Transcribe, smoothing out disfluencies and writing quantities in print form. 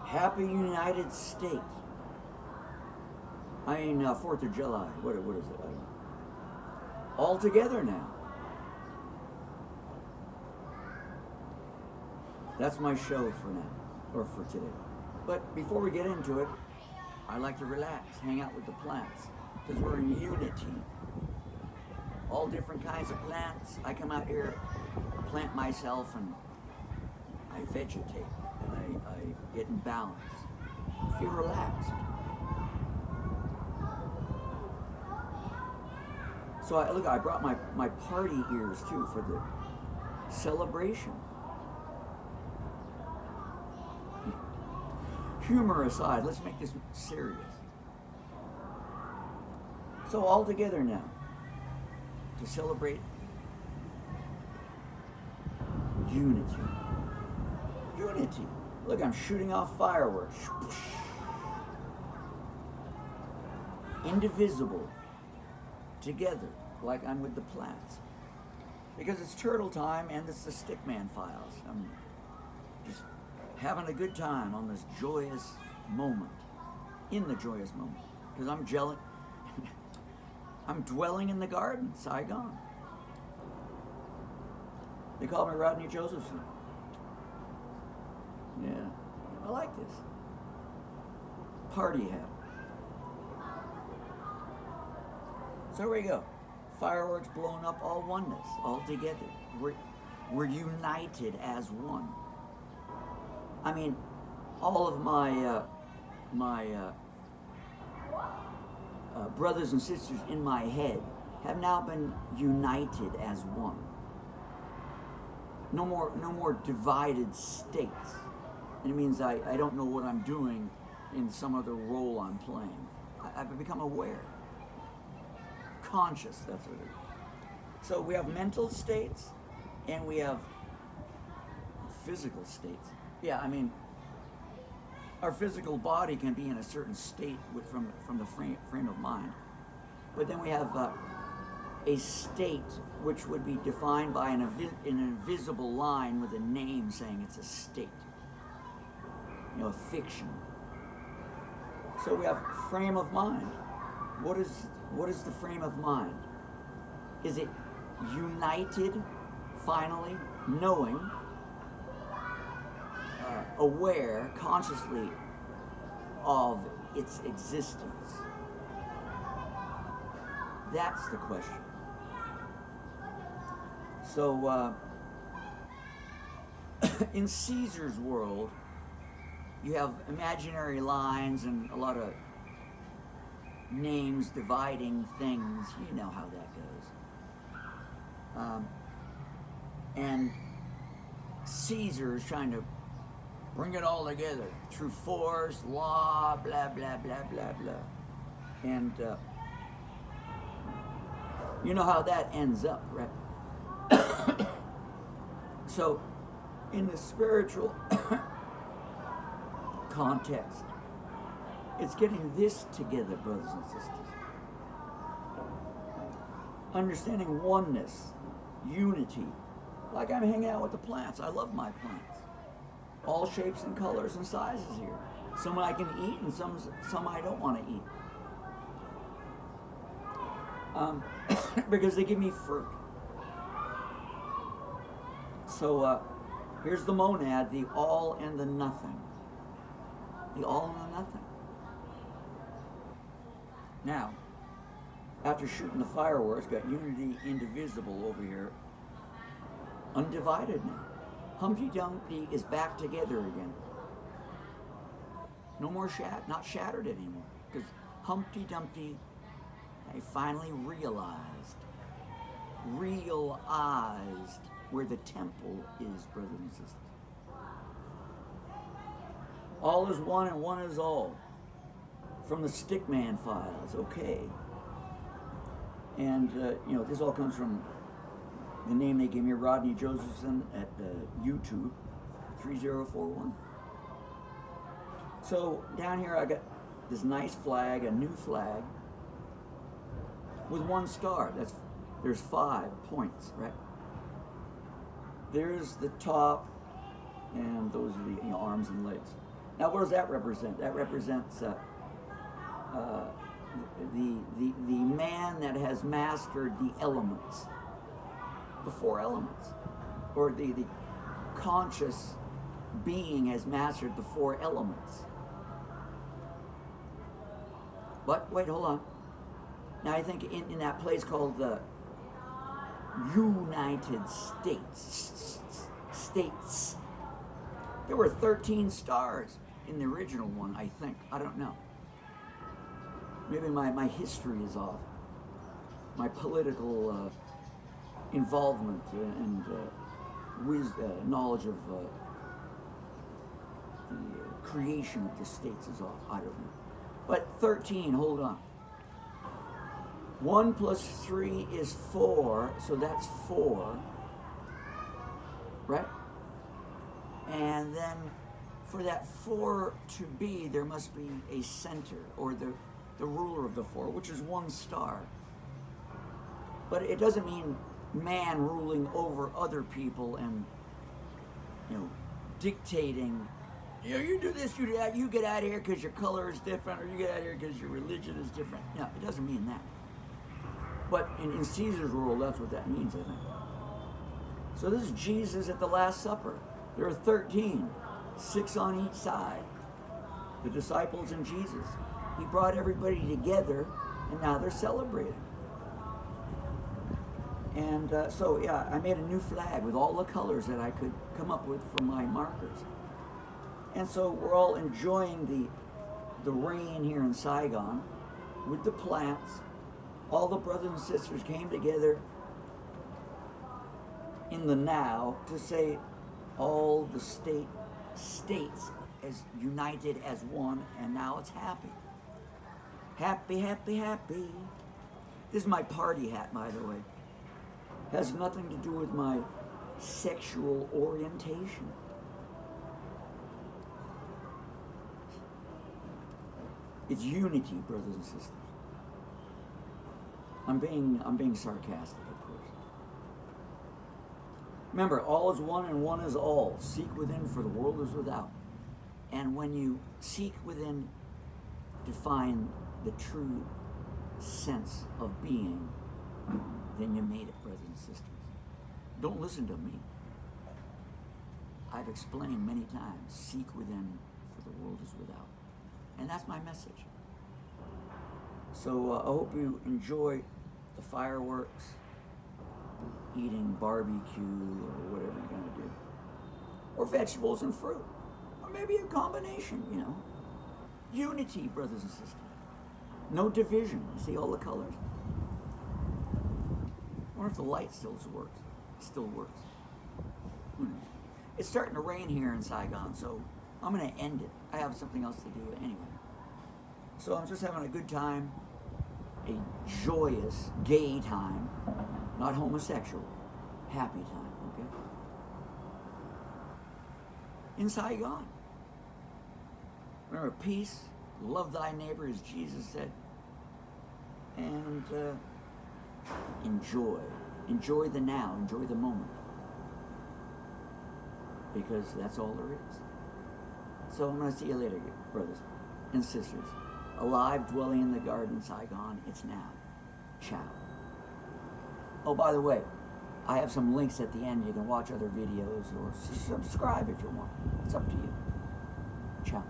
Happy United States. I mean, 4th of July. What is it? I don't know. All together now. That's my show for now, or for today. But before we get into it, I like to relax, hang out with the plants, because we're in unity. All different kinds of plants. I come out here, plant myself, and I vegetate, and I get in balance. Feel relaxed. So I brought my party ears too for the celebration. Humor aside, let's make this serious. So all together now, to celebrate unity. Unity. Look, I'm shooting off fireworks. Indivisible. Together, like I'm with the plants. Because it's turtle time and it's the Stickman Files. I'm just having a good time on this joyous moment. In the joyous moment. Because I'm dwelling in the garden, Saigon. They call me Rodney Josephson. Yeah, I like this. Party hat. So here we go. Fireworks blowing up, all oneness, all together. We're united as one. I mean, all of my brothers and sisters in my head have now been united as one. No more divided states. And it means I don't know what I'm doing in some other role I'm playing. I've become aware. Conscious, that's what it is. So we have mental states and we have physical states. Yeah, I mean, our physical body can be in a certain state from the frame of mind. But then we have a state which would be defined by an invisible line with a name saying it's a state. You know, a fiction. So we have frame of mind. What is the frame of mind? Is it united, finally, knowing, aware, consciously of its existence? That's the question. So, in Caesar's world, you have imaginary lines and a lot of names dividing things. You know how that goes. And Caesar is trying to bring it all together through force, law, blah, blah, blah, blah, blah. And you know how that ends up, right? So, in the spiritual context, it's getting this together, brothers and sisters. Understanding oneness, unity. Like I'm hanging out with the plants. I love my plants. All shapes and colors and sizes here. Some I can eat and some I don't want to eat. Because they give me fruit. So here's the monad, the all and the nothing. The all and the nothing. Now, after shooting the fireworks, got unity indivisible over here. Undivided now. Humpty Dumpty is back together again. No more not shattered anymore. Because Humpty Dumpty, I finally realized where the temple is, brothers and sisters. All is one and one is all. From the Stickman Files, okay. And, this all comes from the name they gave me, Rodney Josephson, at YouTube, 3041. So, down here I got this nice flag, a new flag, with one star. There's 5 points, right? There's the top, and those are the arms and legs. Now, what does that represent? That represents the man that has mastered the elements, the four elements, or the conscious being has mastered the four elements. But wait, hold on. Now I think in that place called the United States, there were 13 stars in the original one, I think. I don't know. Maybe my history is off. My political involvement and knowledge of the creation of the states is off. I don't know. But 13, hold on. 1 plus 3 is 4, so that's 4. Right? And then for that 4 to be, there must be a center, or the ruler of the 4, which is 1 star. But it doesn't mean man ruling over other people and, dictating, you do this, you do that, you get out of here because your color is different, or you get out of here because your religion is different. No, it doesn't mean that. But in Caesar's world, that's what that means, I think. So this is Jesus at the Last Supper. There are 13, 6 on each side. The disciples and Jesus. He brought everybody together, and now they're celebrating. And I made a new flag with all the colors that I could come up with from my markers. And so we're all enjoying the rain here in Saigon with the plants. All the brothers and sisters came together in the now to say all the states as united as one, and now it's happy. Happy, happy, happy. This is my party hat, by the way. Has nothing to do with my sexual orientation. It's unity, brothers and sisters. I'm being sarcastic, of course. Remember, all is one and one is all. Seek within, for the world is without. And when you seek within to find the true sense of being, then you made it, brothers and sisters. Don't listen to me. I've explained many times, seek within, for the world is without. And that's my message. So I hope you enjoy the fireworks, eating barbecue, or whatever you're going to do. Or vegetables and fruit. Or maybe a combination, Unity, brothers and sisters. No division. You see all the colors? I wonder if the light still works. Who knows? It's starting to rain here in Saigon, so I'm going to end it. I have something else to do anyway. So I'm just having a good time, a joyous, gay time, not homosexual, happy time, okay? In Saigon. Remember, peace, love thy neighbor, as Jesus said, and enjoy the now, enjoy the moment, because that's all there is. So I'm going to see you later, brothers and sisters. Alive, dwelling in the garden, Saigon, it's now. Ciao. Oh, by the way, I have some links at the end. You can watch other videos or subscribe if you want. It's up to you. Ciao.